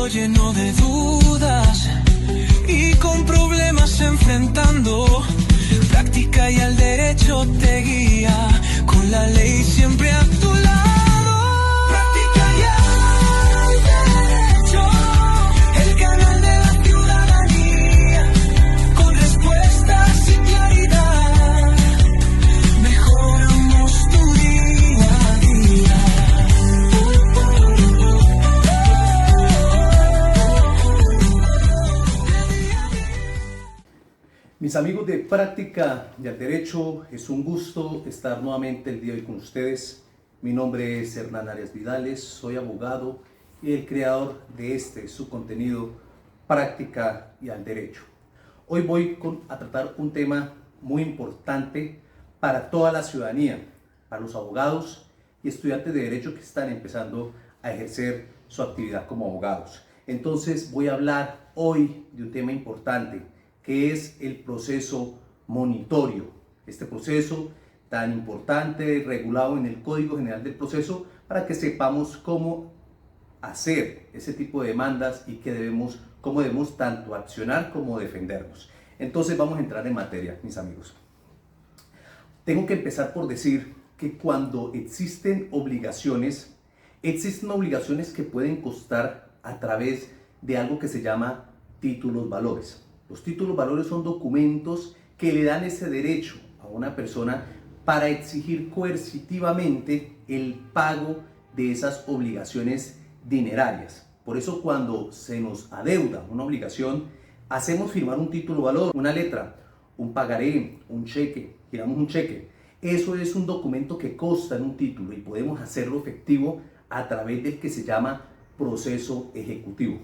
mundo lleno de dudas y con problemas enfrentando. Práctica y al derecho te guía, con la ley siempre a tu lado. Práctica y al derecho, el canal de la ciudadanía, con respuestas y claridad, mejoramos tu día a día. Mis amigos de Práctica y al Derecho, es un gusto estar nuevamente el día de hoy con ustedes. Mi nombre es Hernán Arias Vidales, soy abogado y el creador de su contenido Práctica y al Derecho. Hoy voy a tratar un tema muy importante para toda la ciudadanía, para los abogados y estudiantes de Derecho que están empezando a ejercer su actividad como abogados. Entonces voy a hablar hoy de un tema importante, que es el proceso monitorio. Este proceso tan importante, regulado en el Código General del Proceso, para que sepamos cómo hacer ese tipo de demandas y cómo debemos tanto accionar como defendernos. Entonces vamos a entrar en materia, mis amigos. Tengo que empezar por decir que cuando existen obligaciones que pueden constar a través de algo que se llama títulos valores. Los títulos valores son documentos que le dan ese derecho a una persona para exigir coercitivamente el pago de esas obligaciones dinerarias. Por eso cuando se nos adeuda una obligación, hacemos firmar un título valor, una letra, un pagaré, un cheque, giramos un cheque. Eso es un documento que consta en un título y podemos hacerlo efectivo a través del que se llama proceso ejecutivo.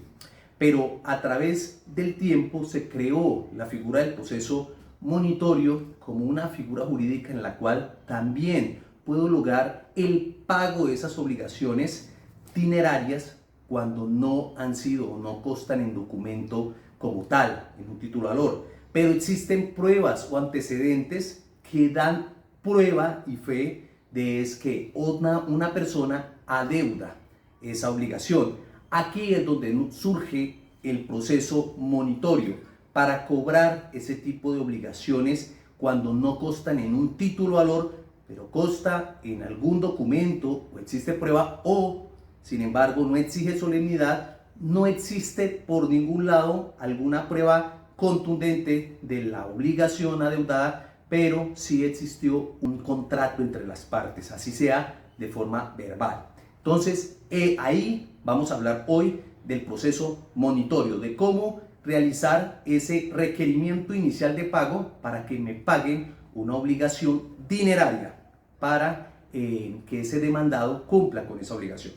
Pero a través del tiempo se creó la figura del proceso monitorio como una figura jurídica en la cual también puedo lograr el pago de esas obligaciones dinerarias cuando no han sido o no constan en documento como tal, en un título valor. Pero existen pruebas o antecedentes que dan prueba y fe de que una persona adeuda esa obligación. Aquí es donde surge el proceso monitorio para cobrar ese tipo de obligaciones cuando no constan en un título valor, pero consta en algún documento o existe prueba o, sin embargo, no exige solemnidad, no existe por ningún lado alguna prueba contundente de la obligación adeudada, pero sí existió un contrato entre las partes, así sea de forma verbal. Entonces, ahí vamos a hablar hoy del proceso monitorio, de cómo realizar ese requerimiento inicial de pago para que me paguen una obligación dineraria para que ese demandado cumpla con esa obligación.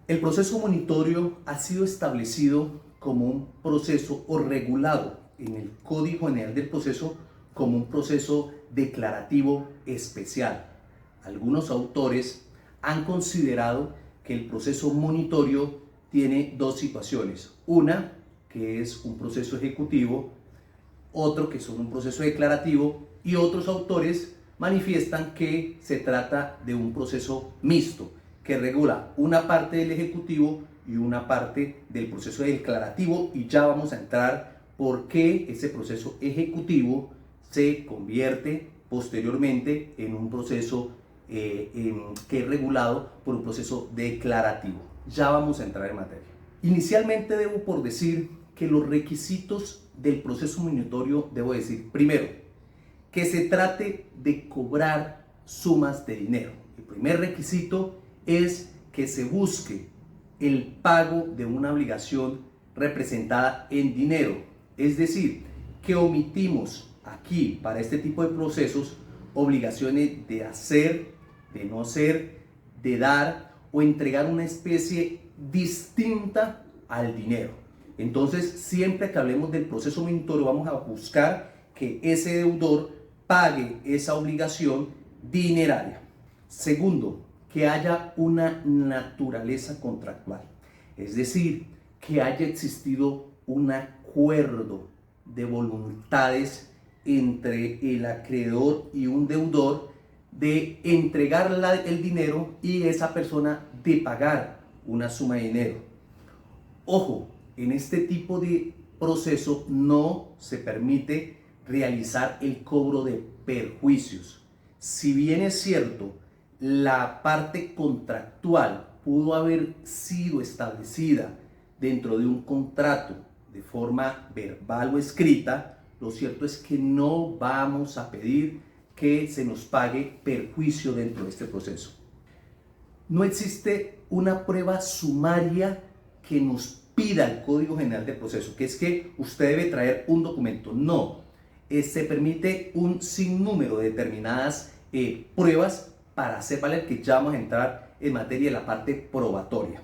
El proceso monitorio ha sido establecido como un proceso o regulado en el Código General del Proceso como un proceso declarativo especial. Algunos autores han considerado que el proceso monitorio tiene dos situaciones. Una, que es un proceso ejecutivo, otro que son un proceso declarativo, y otros autores manifiestan que se trata de un proceso mixto, que regula una parte del ejecutivo y una parte del proceso declarativo, y ya vamos a entrar por qué ese proceso ejecutivo se convierte posteriormente en un proceso que es regulado por un proceso declarativo. Ya vamos a entrar en materia. Inicialmente debo por decir que los requisitos del proceso monitorio, debo decir, primero, que se trate de cobrar sumas de dinero. El primer requisito es que se busque el pago de una obligación representada en dinero. Es decir, que omitimos aquí, para este tipo de procesos, obligaciones de hacer, de no ser, de dar o entregar una especie distinta al dinero. Entonces, siempre que hablemos del proceso monitorio, vamos a buscar que ese deudor pague esa obligación dineraria. Segundo, que haya una naturaleza contractual, es decir, que haya existido un acuerdo de voluntades entre el acreedor y un deudor de entregar el dinero y esa persona de pagar una suma de dinero. Ojo, en este tipo de proceso no se permite realizar el cobro de perjuicios. Si bien es cierto, la parte contractual pudo haber sido establecida dentro de un contrato de forma verbal o escrita, lo cierto es que no vamos a pedir que se nos pague perjuicio dentro de este proceso. No existe una prueba sumaria que nos pida el Código General del Proceso, que es que usted debe traer un documento. No, se permite un sinnúmero de determinadas pruebas para hacer valer que ya vamos a entrar en materia de la parte probatoria.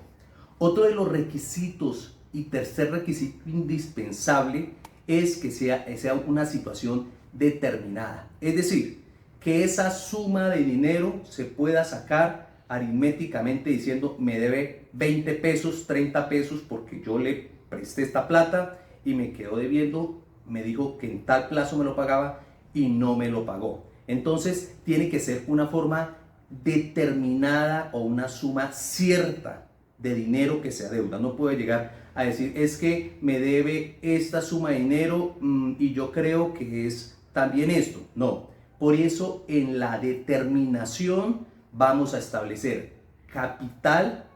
Otro de los requisitos y tercer requisito indispensable es que sea una situación determinada. Es decir, que esa suma de dinero se pueda sacar aritméticamente diciendo me debe 20 pesos, 30 pesos porque yo le presté esta plata y me quedó debiendo, me dijo que en tal plazo me lo pagaba y no me lo pagó. Entonces tiene que ser una forma determinada o una suma cierta de dinero que se adeuda. No puede llegar a decir es que me debe esta suma de dinero y yo creo que es también esto. No, por eso en la determinación vamos a establecer capital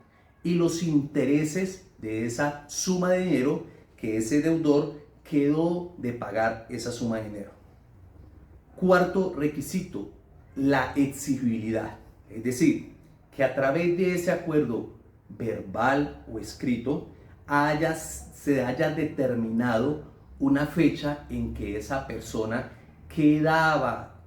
y los intereses de esa suma de dinero que ese deudor quedó de pagar esa suma de dinero. Cuarto requisito, la exigibilidad. Es decir, que a través de ese acuerdo verbal o escrito se haya determinado una fecha en que esa persona quedaba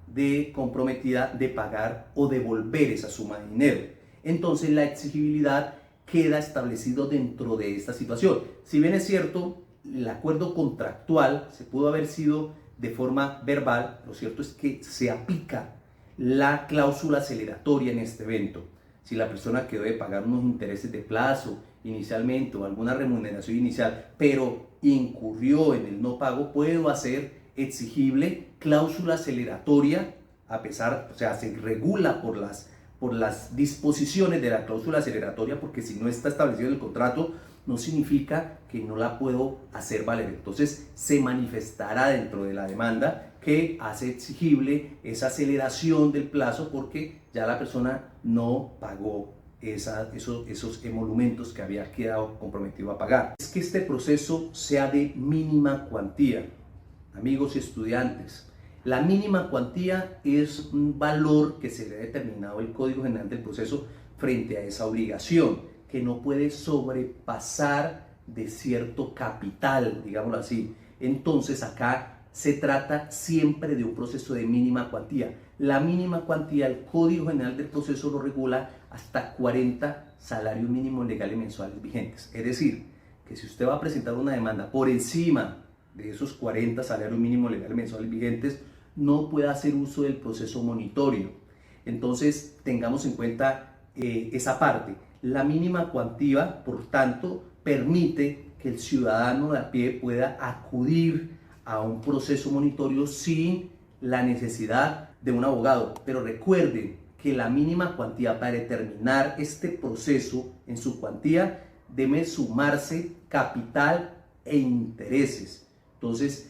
comprometida de pagar o devolver esa suma de dinero. Entonces la exigibilidad queda establecido dentro de esta situación. Si bien es cierto, el acuerdo contractual se pudo haber sido de forma verbal, lo cierto es que se aplica la cláusula aceleratoria en este evento. Si la persona quedó de pagar unos intereses de plazo inicialmente o alguna remuneración inicial, pero incurrió en el no pago, puedo hacer exigible cláusula aceleratoria, se regula por las disposiciones de la cláusula aceleratoria, porque si no está establecido en el contrato, no significa que no la puedo hacer valer. Entonces se manifestará dentro de la demanda que hace exigible esa aceleración del plazo porque ya la persona no pagó esos emolumentos que había quedado comprometido a pagar. Es que este proceso sea de mínima cuantía. Amigos y estudiantes, la mínima cuantía es un valor que se le ha determinado el Código General del Proceso frente a esa obligación, que no puede sobrepasar de cierto capital, digámoslo así. Entonces acá se trata siempre de un proceso de mínima cuantía. La mínima cuantía, el Código General del Proceso lo regula hasta 40 salarios mínimos legales mensuales vigentes. Es decir, que si usted va a presentar una demanda por encima de esos 40 salarios mínimos legales mensuales vigentes, no puede hacer uso del proceso monitorio. Entonces tengamos en cuenta esa parte. La mínima cuantía, por tanto, permite que el ciudadano de a pie pueda acudir a un proceso monitorio sin la necesidad de un abogado. Pero recuerden que la mínima cuantía para determinar este proceso en su cuantía debe sumarse capital e intereses. Entonces,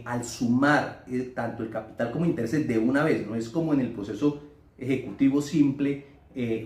al sumar tanto el capital como intereses de una vez, no es como en el proceso ejecutivo simple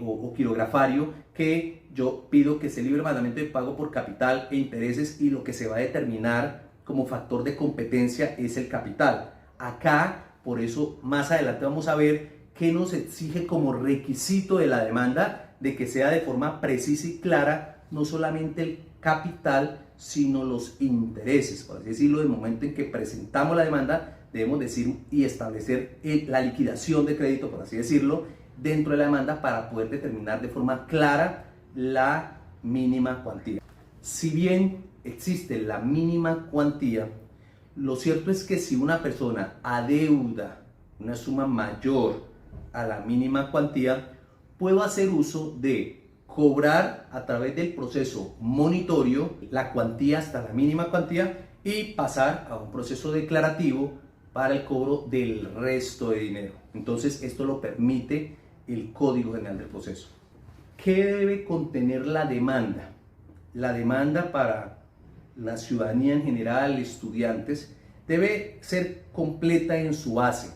o quirografario, que yo pido que se libre mandamiento de pago por capital e intereses y lo que se va a determinar como factor de competencia es el capital. Acá, por eso, más adelante vamos a ver qué nos exige como requisito de la demanda de que sea de forma precisa y clara, no solamente el capital, sino los intereses. Por así decirlo, del momento en que presentamos la demanda, debemos decir y establecer la liquidación de crédito, por así decirlo, dentro de la demanda para poder determinar de forma clara la mínima cuantía. Si bien existe la mínima cuantía, lo cierto es que si una persona adeuda una suma mayor a la mínima cuantía, puedo hacer uso de cobrar a través del proceso monitorio la cuantía hasta la mínima cuantía y pasar a un proceso declarativo para el cobro del resto de dinero. Entonces esto lo permite el Código General del Proceso. ¿Qué debe contener la demanda? la demanda para la ciudadanía en general, estudiantes, debe ser completa en su base.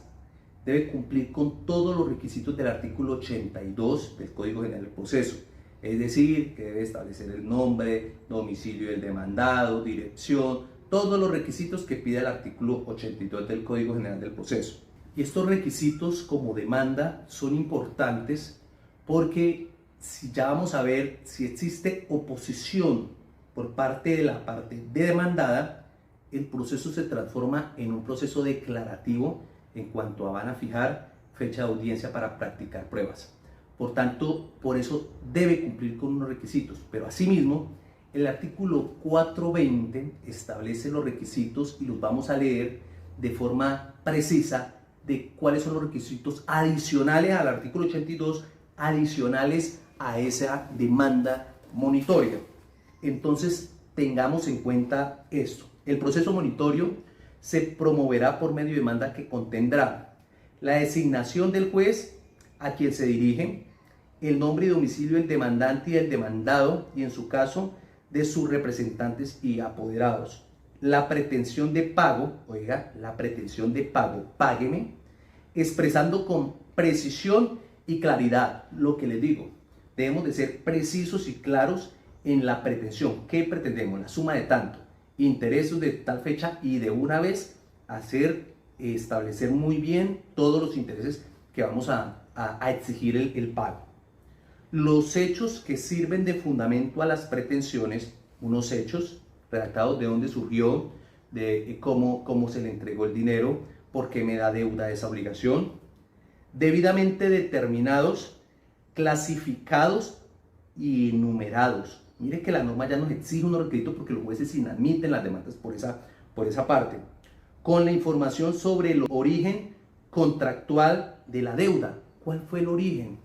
Debe cumplir con todos los requisitos del artículo 82 del Código General del Proceso. Es decir, que debe establecer el nombre, domicilio del demandado, dirección, todos los requisitos que pide el artículo 82 del Código General del Proceso. Y estos requisitos como demanda son importantes porque si ya vamos a ver si existe oposición por parte de la parte demandada, el proceso se transforma en un proceso declarativo en cuanto a van a fijar fecha de audiencia para practicar pruebas. Por tanto, por eso debe cumplir con unos requisitos, pero asimismo, el artículo 420 establece los requisitos y los vamos a leer de forma precisa de cuáles son los requisitos adicionales al artículo 82, adicionales a esa demanda monitoria. Entonces, tengamos en cuenta esto. El proceso monitorio se promoverá por medio de demanda que contendrá la designación del juez a quien se dirige, el nombre y domicilio del demandante y del demandado, y en su caso, de sus representantes y apoderados. La pretensión de pago, oiga, la pretensión de pago, págueme, expresando con precisión y claridad lo que les digo. Debemos de ser precisos y claros en la pretensión. ¿Qué pretendemos? La suma de tanto, intereses de tal fecha y de una vez establecer muy bien todos los intereses que vamos a exigir el pago. Los hechos que sirven de fundamento a las pretensiones, unos hechos redactados de dónde surgió, de cómo se le entregó el dinero, por qué me da deuda esa obligación, debidamente determinados, clasificados y numerados. Mire que la norma ya nos exige unos requisitos porque los jueces inadmiten las demandas por esa parte. Con la información sobre el origen contractual de la deuda. ¿Cuál fue el origen?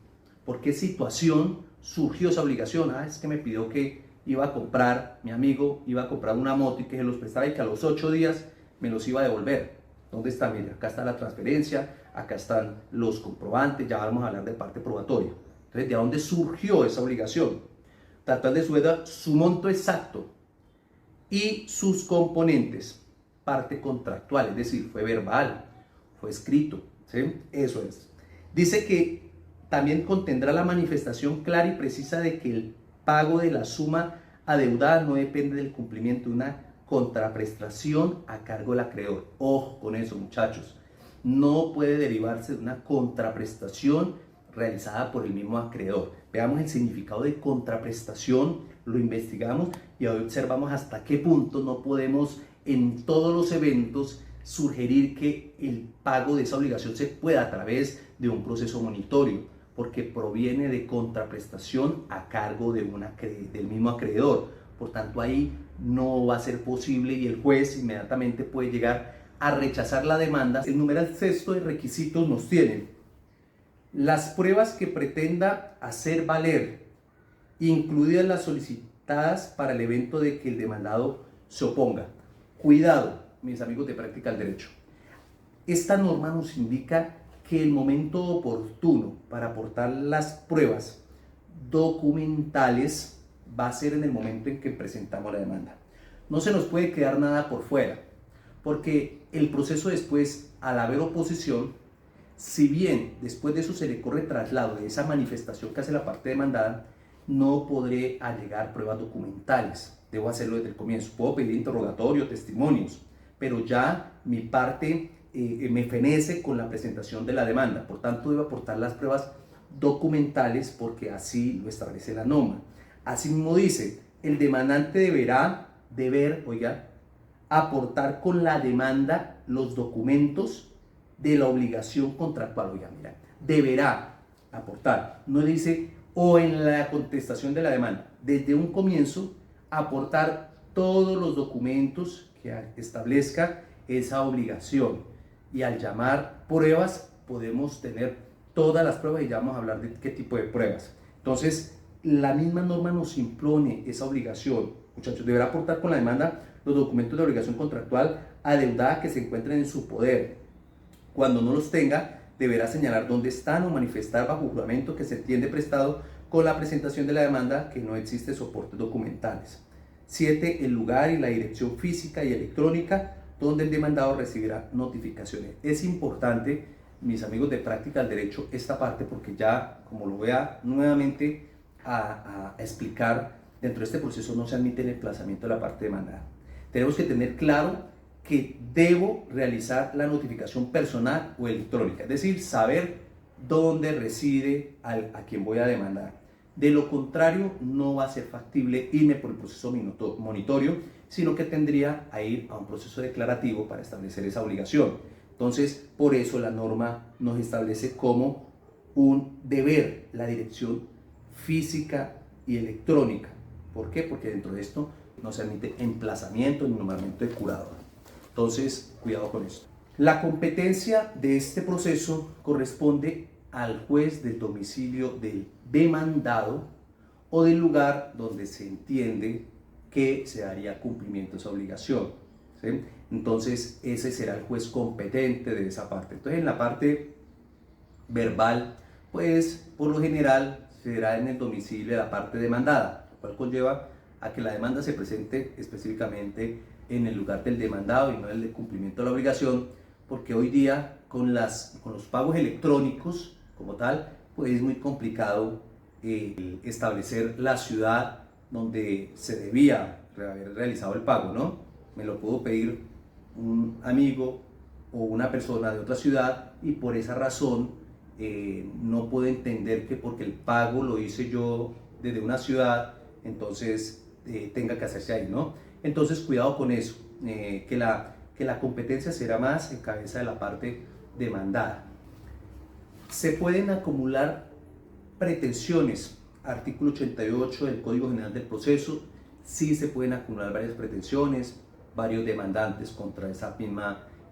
¿Por qué situación surgió esa obligación? Es que me pidió que iba a comprar, mi amigo iba a comprar una moto y que se los prestaba y que a los 8 días me los iba a devolver. ¿Dónde está? Mire, acá está la transferencia, acá están los comprobantes, ya vamos a hablar de parte probatoria. Entonces, ¿de dónde surgió esa obligación? Tratar de su monto exacto y sus componentes, parte contractual, es decir, fue verbal, fue escrito, ¿sí? Eso es. Dice que también contendrá la manifestación clara y precisa de que el pago de la suma adeudada no depende del cumplimiento de una contraprestación a cargo del acreedor. Ojo con eso, muchachos. No puede derivarse de una contraprestación realizada por el mismo acreedor. Veamos el significado de contraprestación, lo investigamos y hoy observamos hasta qué punto no podemos en todos los eventos sugerir que el pago de esa obligación se pueda a través de un proceso monitorio, porque proviene de contraprestación a cargo del mismo acreedor. Por tanto, ahí no va a ser posible y el juez inmediatamente puede llegar a rechazar la demanda. El numeral sexto de requisitos nos tiene las pruebas que pretenda hacer valer, incluidas las solicitadas para el evento de que el demandado se oponga. Cuidado, mis amigos de Práctica del Derecho. Esta norma nos indica que el momento oportuno para aportar las pruebas documentales va a ser en el momento en que presentamos la demanda. No se nos puede quedar nada por fuera, porque el proceso después, al haber oposición, si bien después de eso se le corre traslado de esa manifestación que hace la parte demandada, no podré alegar pruebas documentales. Debo hacerlo desde el comienzo. Puedo pedir interrogatorio, testimonios, pero ya mi parte me fenece con la presentación de la demanda. Por tanto, debo aportar las pruebas documentales porque así lo establece la norma. Asimismo dice, el demandante deberá aportar con la demanda los documentos de la obligación contractual. Oiga, mira, deberá aportar. No dice o en la contestación de la demanda. Desde un comienzo, aportar todos los documentos que establezca esa obligación. Y al llamar pruebas, podemos tener todas las pruebas y ya vamos a hablar de qué tipo de pruebas. Entonces, la misma norma nos impone esa obligación. Muchachos, deberá aportar con la demanda los documentos de obligación contractual adeudada que se encuentren en su poder. Cuando no los tenga, deberá señalar dónde están o manifestar bajo juramento que se entiende prestado con la presentación de la demanda que no existe soportes documentales. 7. El lugar y la dirección física y electrónica donde el demandado recibirá notificaciones. Es importante, mis amigos de Práctica del Derecho, esta parte, porque ya, como lo voy a nuevamente a explicar, dentro de este proceso no se admite el emplazamiento de la parte demandada. Tenemos que tener claro que debo realizar la notificación personal o electrónica, es decir, saber dónde reside a quien voy a demandar. De lo contrario, no va a ser factible irme por el proceso monitorio, sino que tendría a ir a un proceso declarativo para establecer esa obligación. Entonces, por eso la norma nos establece como un deber la dirección física y electrónica. ¿Por qué? Porque dentro de esto no se admite emplazamiento ni nombramiento de curador. Entonces, cuidado con esto. La competencia de este proceso corresponde al juez del domicilio del demandado o del lugar donde se entiende que se daría cumplimiento a esa obligación, ¿sí? Entonces ese será el juez competente de esa parte. Entonces en la parte verbal, pues por lo general será en el domicilio de la parte demandada, lo cual conlleva a que la demanda se presente específicamente en el lugar del demandado y no en el de cumplimiento de la obligación, porque hoy día con los pagos electrónicos como tal, pues es muy complicado establecer la ciudad donde se debía haber realizado el pago, ¿no? Me lo puedo pedir un amigo o una persona de otra ciudad y por esa razón no puedo entender que porque el pago lo hice yo desde una ciudad, entonces tenga que hacerse ahí, ¿no? Entonces cuidado con eso, que la competencia será más en cabeza de la parte demandada. Se pueden acumular pretensiones, artículo 88 del Código General del Proceso, sí se pueden acumular varias pretensiones, varios demandantes contra esa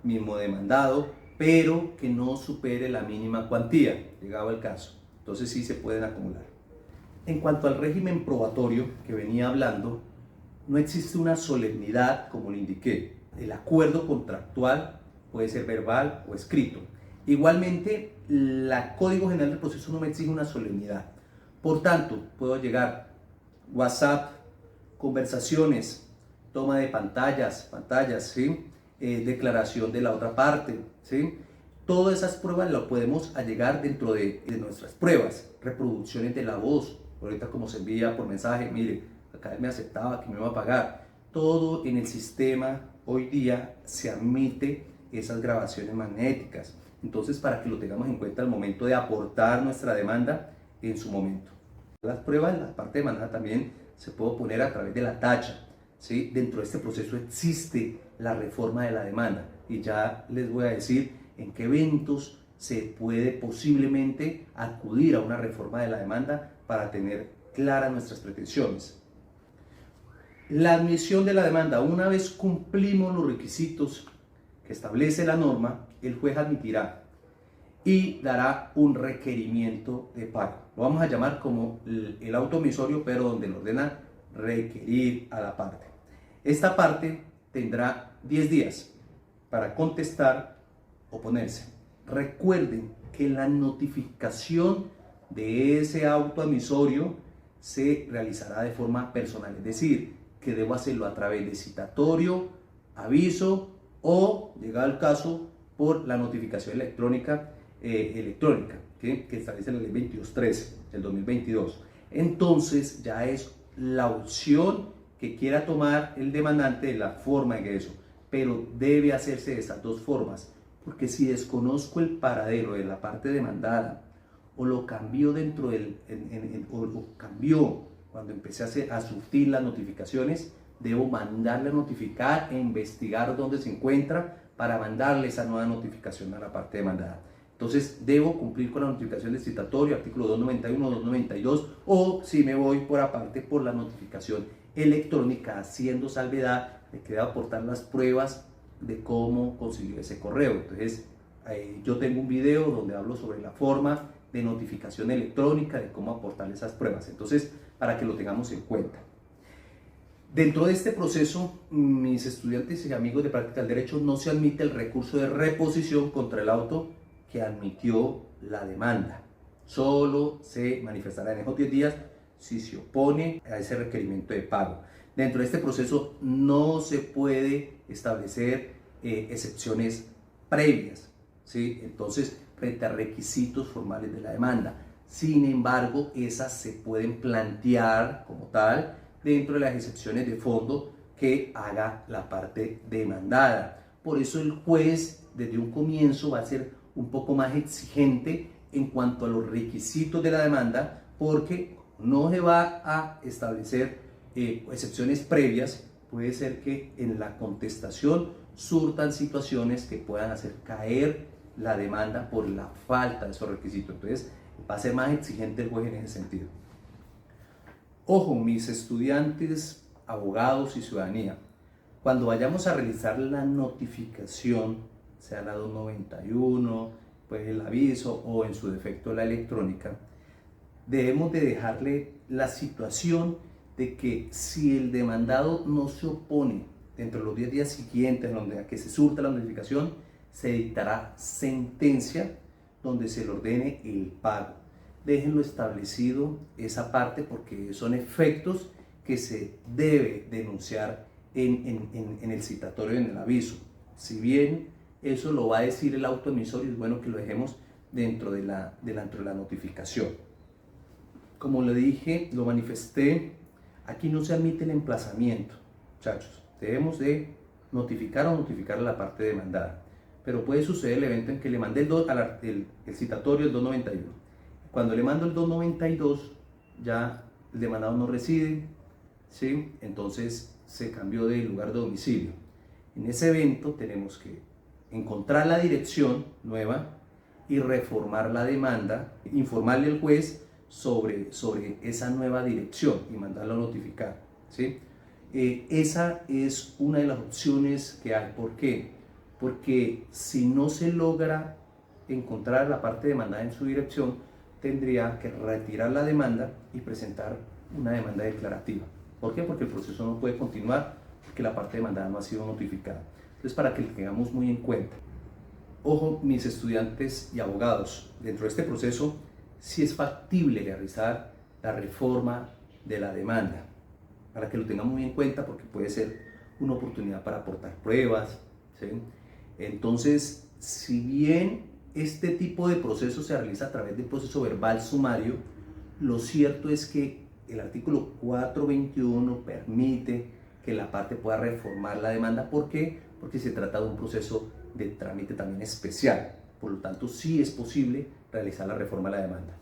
mismo demandado, pero que no supere la mínima cuantía, llegado el caso. Entonces sí se pueden acumular. En cuanto al régimen probatorio que venía hablando, no existe una solemnidad, como le indiqué. El acuerdo contractual puede ser verbal o escrito. Igualmente, el Código General del Proceso no me exige una solemnidad. Por tanto, puedo llegar WhatsApp, conversaciones, toma de pantallas, ¿sí? Declaración de la otra parte, ¿sí? Todas esas pruebas las podemos allegar dentro de nuestras pruebas, reproducciones de la voz, ahorita como se envía por mensaje, mire, acá él me aceptaba que me iba a pagar. Todo en el sistema hoy día se admite esas grabaciones magnéticas. Entonces, para que lo tengamos en cuenta al momento de aportar nuestra demanda en su momento. Las pruebas, la parte demandada también se puede poner a través de la tacha, ¿sí? Dentro de este proceso existe la reforma de la demanda y ya les voy a decir en qué eventos se puede posiblemente acudir a una reforma de la demanda para tener claras nuestras pretensiones. La admisión de la demanda, una vez cumplimos los requisitos que establece la norma, el juez admitirá y dará un requerimiento de pago. Lo vamos a llamar como el auto omisorio, pero donde lo ordena requerir a la parte. Esta parte tendrá 10 días para contestar o oponerse. Recuerden que la notificación de ese auto emisorio se realizará de forma personal, es decir, que debo hacerlo a través de citatorio, aviso o, llegado el caso, por la notificación electrónica que establece la ley 2213 del 2022. Entonces ya es la opción que quiera tomar el demandante de la forma de ingreso, pero debe hacerse de esas dos formas, porque si desconozco el paradero de la parte demandada o lo cambió dentro del o lo cambió cuando empecé a surtir las notificaciones, debo mandarle a notificar e investigar dónde se encuentra para mandarle esa nueva notificación a la parte demandada. Entonces debo cumplir con la notificación del citatorio, artículo 291, 292, o si me voy por aparte por la notificación electrónica, haciendo salvedad de que debo aportar las pruebas de cómo consiguió ese correo. Entonces yo tengo un video donde hablo sobre la forma de notificación electrónica, de cómo aportar esas pruebas. Entonces, para que lo tengamos en cuenta. Dentro de este proceso, mis estudiantes y amigos de Práctica del Derecho, no se admite el recurso de reposición contra el auto que admitió la demanda. Solo se manifestará en esos 10 días si se opone a ese requerimiento de pago. Dentro de este proceso no se puede establecer excepciones previas, ¿sí? Entonces, frente a requisitos formales de la demanda. Sin embargo, esas se pueden plantear como tal dentro de las excepciones de fondo que haga la parte demandada. Por eso el juez desde un comienzo va a ser un poco más exigente en cuanto a los requisitos de la demanda, porque no se va a establecer excepciones previas. Puede ser que en la contestación surtan situaciones que puedan hacer caer la demanda por la falta de esos requisitos. Entonces va a ser más exigente el juez en ese sentido. Ojo, mis estudiantes, abogados y ciudadanía, cuando vayamos a realizar la notificación, sea la 291, pues el aviso o en su defecto la electrónica, debemos de dejarle la situación de que si el demandado no se opone dentro de los 10 días siguientes a que se surta la notificación, se dictará sentencia donde se le ordene el pago. Déjenlo establecido esa parte, porque son efectos que se debe denunciar en el citatorio, en el aviso. Si bien eso lo va a decir el autoemisor, y es bueno que lo dejemos dentro de la notificación. Como le dije, lo manifesté, aquí no se admite el emplazamiento, muchachos. Debemos de notificar o notificar a la parte demandada. Pero puede suceder el evento en que le mandé el citatorio, el 291. Cuando le mando el 292, ya el demandado no reside, ¿sí? Entonces se cambió de lugar de domicilio. En ese evento tenemos que encontrar la dirección nueva y reformar la demanda, informarle al juez sobre esa nueva dirección y mandarlo a notificar, ¿sí? Esa es una de las opciones que hay. ¿Por qué? Porque si no se logra encontrar la parte demandada en su dirección, tendría que retirar la demanda y presentar una demanda declarativa. ¿Por qué? Porque el proceso no puede continuar porque la parte demandada no ha sido notificada. Entonces, para que lo tengamos muy en cuenta. Ojo, mis estudiantes y abogados, dentro de este proceso sí es factible realizar la reforma de la demanda, para que lo tengamos muy en cuenta, porque puede ser una oportunidad para aportar pruebas, ¿sí? Entonces, si bien este tipo de proceso se realiza a través del proceso verbal sumario, lo cierto es que el artículo 421 permite que la parte pueda reformar la demanda. ¿Por qué? Porque se trata de un proceso de trámite también especial. Por lo tanto, sí es posible realizar la reforma de la demanda.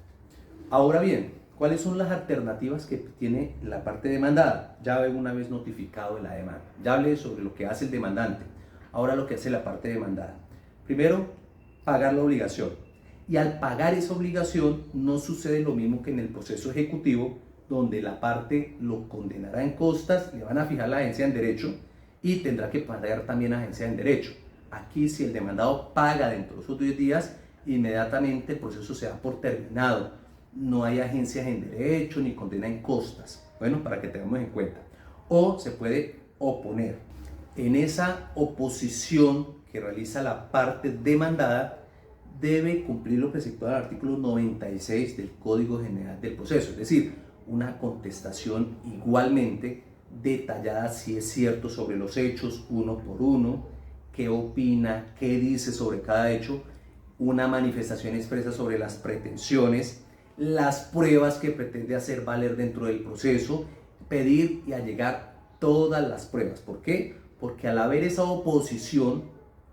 Ahora bien, ¿cuáles son las alternativas que tiene la parte demandada? Ya una vez notificado de la demanda. Ya hablé sobre lo que hace el demandante. Ahora lo que hace la parte demandada. Primero, pagar la obligación. Y al pagar esa obligación no sucede lo mismo que en el proceso ejecutivo, donde la parte lo condenará en costas, le van a fijar la agencia en derecho y tendrá que pagar también a agencia en derecho. Aquí, si el demandado paga dentro de esos 10 días, inmediatamente el proceso se da por terminado. No hay agencias en derecho ni condena en costas. Bueno, para que tengamos en cuenta. O se puede oponer. En esa oposición que realiza la parte demandada, debe cumplir lo preceptuado del artículo 96 del Código General del Proceso, es decir, una contestación igualmente detallada, si es cierto, sobre los hechos uno por uno, qué opina, qué dice sobre cada hecho, una manifestación expresa sobre las pretensiones, las pruebas que pretende hacer valer dentro del proceso, pedir y allegar todas las pruebas. ¿Por qué? Porque al haber esa oposición,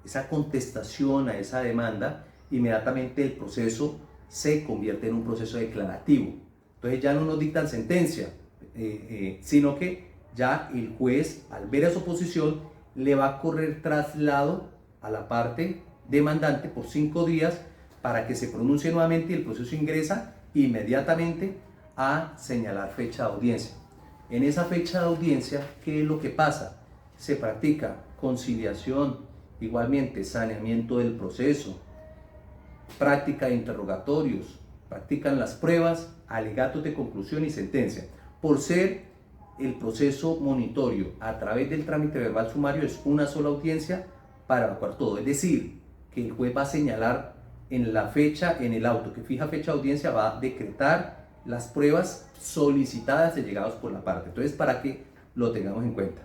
esa contestación a esa demanda, inmediatamente el proceso se convierte en un proceso declarativo. Entonces ya no nos dictan sentencia, sino que ya el juez, al ver esa oposición, le va a correr traslado a la parte demandante por 5 días para que se pronuncie nuevamente, y el proceso ingresa inmediatamente a señalar fecha de audiencia. En esa fecha de audiencia, ¿qué es lo que pasa? Se practica conciliación, igualmente saneamiento del proceso, práctica de interrogatorios, practican las pruebas, alegatos de conclusión y sentencia. Por ser el proceso monitorio a través del trámite verbal sumario, es una sola audiencia para evacuar todo. Es decir, que el juez va a señalar en la fecha, en el auto que fija fecha de audiencia, va a decretar las pruebas solicitadas de llegados por la parte. Entonces, para que lo tengamos en cuenta.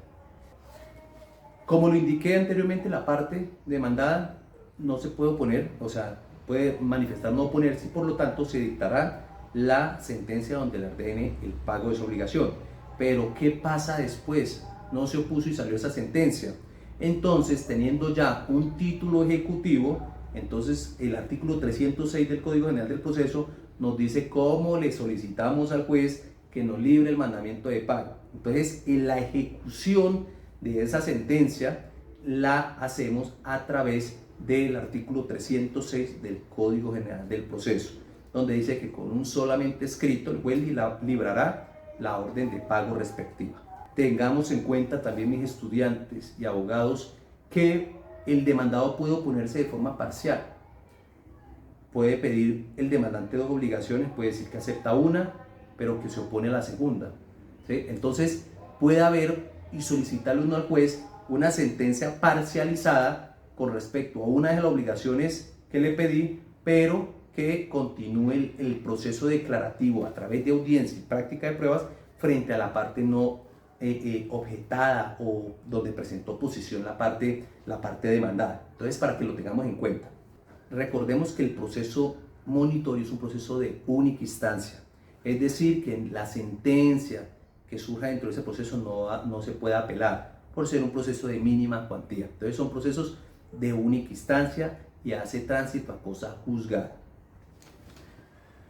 Como lo indiqué anteriormente, la parte demandada no se puede oponer, o sea, puede manifestar no oponerse, y por lo tanto se dictará la sentencia donde le ordene el pago de su obligación. Pero, ¿qué pasa después? No se opuso y salió esa sentencia. Entonces, teniendo ya un título ejecutivo, entonces el artículo 306 del Código General del Proceso nos dice cómo le solicitamos al juez que nos libre el mandamiento de pago. Entonces, en la ejecución de esa sentencia la hacemos a través del artículo 306 del Código General del Proceso, donde dice que con un solamente escrito el juez librará la orden de pago respectiva. Tengamos en cuenta también, mis estudiantes y abogados, que el demandado puede oponerse de forma parcial. Puede pedir el demandante dos obligaciones, puede decir que acepta una, pero que se opone a la segunda, ¿sí? Entonces puede haber y solicitarle uno al juez una sentencia parcializada con respecto a una de las obligaciones que le pedí, pero que continúe el proceso declarativo a través de audiencia y práctica de pruebas frente a la parte no objetada o donde presentó oposición la parte demandada. Entonces, para que lo tengamos en cuenta, recordemos que el proceso monitorio es un proceso de única instancia, es decir, que la sentencia que surja dentro de ese proceso no se puede apelar por ser un proceso de mínima cuantía. Entonces, son procesos de única instancia y hace tránsito a cosa juzgada.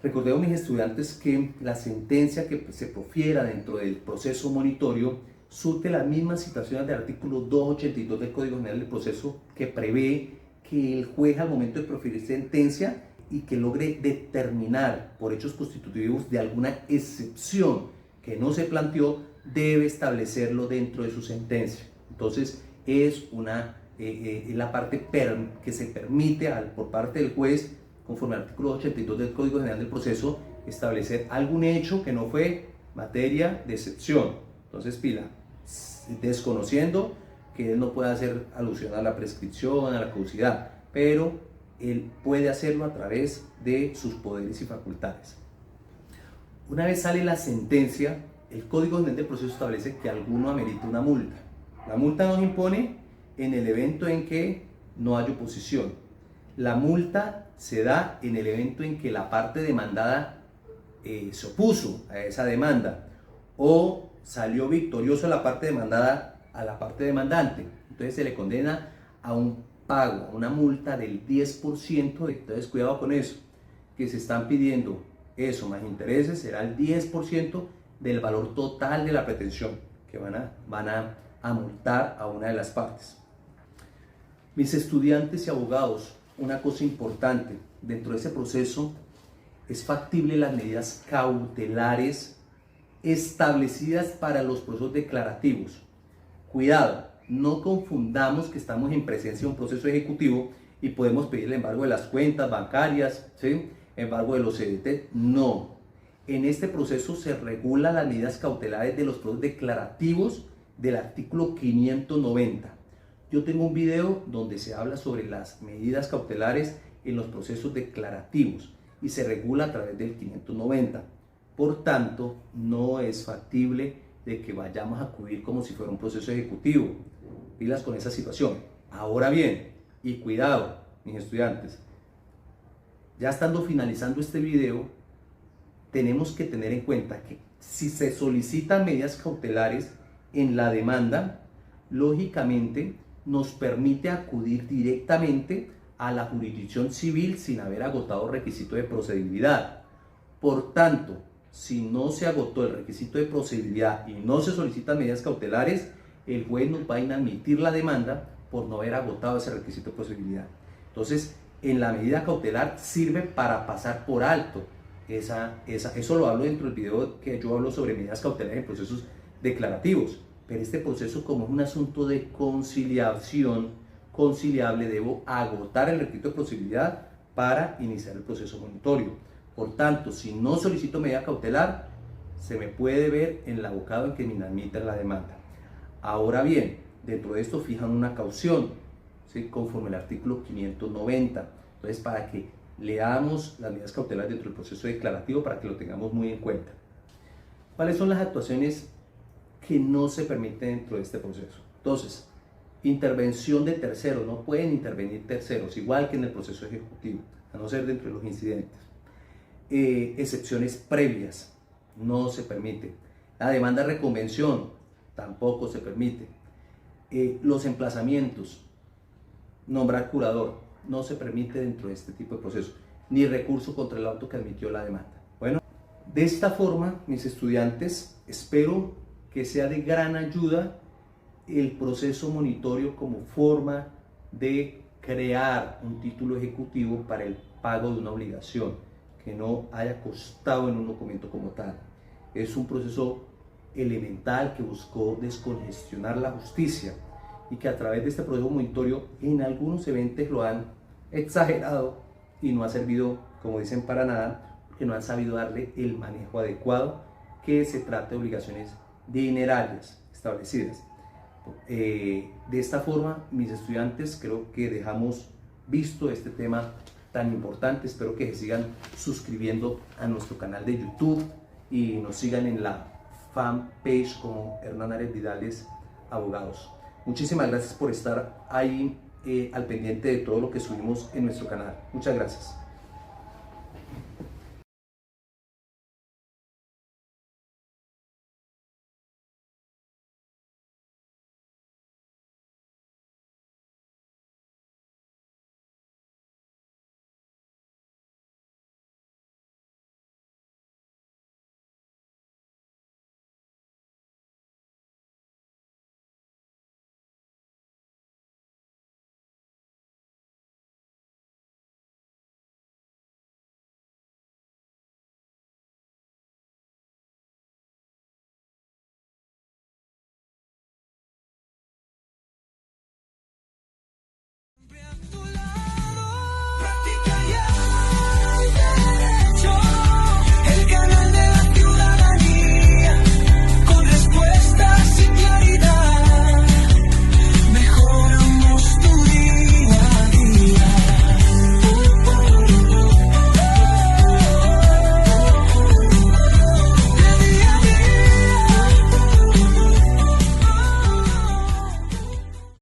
Recordemos, mis estudiantes, que la sentencia que se profiera dentro del proceso monitorio surte las mismas situaciones del artículo 282 del Código General del Proceso, que prevé que el juez, al momento de proferir sentencia y que logre determinar por hechos constitutivos de alguna excepción que no se planteó, debe establecerlo dentro de su sentencia. Entonces, es la parte que se permite por parte del juez, conforme al artículo 82 del Código General del Proceso, establecer algún hecho que no fue materia de excepción. Entonces, pila, desconociendo que él no puede hacer alusión a la prescripción, a la caducidad, pero él puede hacerlo a través de sus poderes y facultades. Una vez sale la sentencia, el Código General del Proceso establece que alguno amerita una multa. La multa nos impone en el evento en que no haya oposición. La multa se da en el evento en que la parte demandada se opuso a esa demanda o salió victoriosa la parte demandada a la parte demandante. Entonces se le condena a un pago, a una multa del 10%. Entonces, cuidado con eso, que se están pidiendo eso más intereses, será el 10% del valor total de la pretensión que van a multar a una de las partes. Mis estudiantes y abogados, una cosa importante, dentro de ese proceso es factible las medidas cautelares establecidas para los procesos declarativos. Cuidado, no confundamos que estamos en presencia de un proceso ejecutivo y podemos pedir el embargo de las cuentas bancarias, ¿sí? Embargo de los CDT. No. En este proceso se regulan las medidas cautelares de los procesos declarativos del artículo 590. Yo tengo un video donde se habla sobre las medidas cautelares en los procesos declarativos y se regula a través del 590. Por tanto, no es factible de que vayamos a acudir como si fuera un proceso ejecutivo. Pilas con esa situación. Ahora bien, y cuidado, mis estudiantes, ya estando finalizando este video, tenemos que tener en cuenta que si se solicitan medidas cautelares en la demanda, lógicamente nos permite acudir directamente a la jurisdicción civil sin haber agotado requisito de procedibilidad. Por tanto, si no se agotó el requisito de procedibilidad y no se solicitan medidas cautelares, el juez nos va a inadmitir la demanda por no haber agotado ese requisito de procedibilidad. Entonces, en la medida cautelar sirve para pasar por alto eso lo hablo dentro del video que yo hablo sobre medidas cautelares en procesos declarativos. Pero este proceso, como es un asunto de conciliación conciliable, debo agotar el requisito de procedibilidad para iniciar el proceso monitorio. Por tanto, si no solicito medida cautelar, se me puede ver en el abocado en que me inadmiten la demanda. Ahora bien, dentro de esto fijan una caución, ¿sí? Conforme al artículo 590. Entonces, para que leamos las medidas cautelares dentro del proceso declarativo para que lo tengamos muy en cuenta. ¿Cuáles son las actuaciones que no se permiten dentro de este proceso? Entonces, intervención de terceros, no pueden intervenir terceros, igual que en el proceso ejecutivo, a no ser dentro de los incidentes. Excepciones previas, no se permite. La demanda de reconvención, tampoco se permite. Los emplazamientos, nombrar curador, no se permite dentro de este tipo de procesos, ni recurso contra el auto que admitió la demanda. Bueno, de esta forma, mis estudiantes, espero que sea de gran ayuda el proceso monitorio como forma de crear un título ejecutivo para el pago de una obligación que no haya costado en un documento como tal. Es un proceso elemental que buscó descongestionar la justicia y que a través de este proceso monitorio en algunos eventos lo han exagerado y no ha servido, como dicen, para nada, porque no han sabido darle el manejo adecuado, que se trata de obligaciones dinerarias establecidas. De esta forma, mis estudiantes, creo que dejamos visto este tema tan importante. Espero que se sigan suscribiendo a nuestro canal de YouTube y nos sigan en la fanpage como Hernán Arias Vidales Abogados. Muchísimas gracias por estar ahí al pendiente de todo lo que subimos en nuestro canal. Muchas gracias.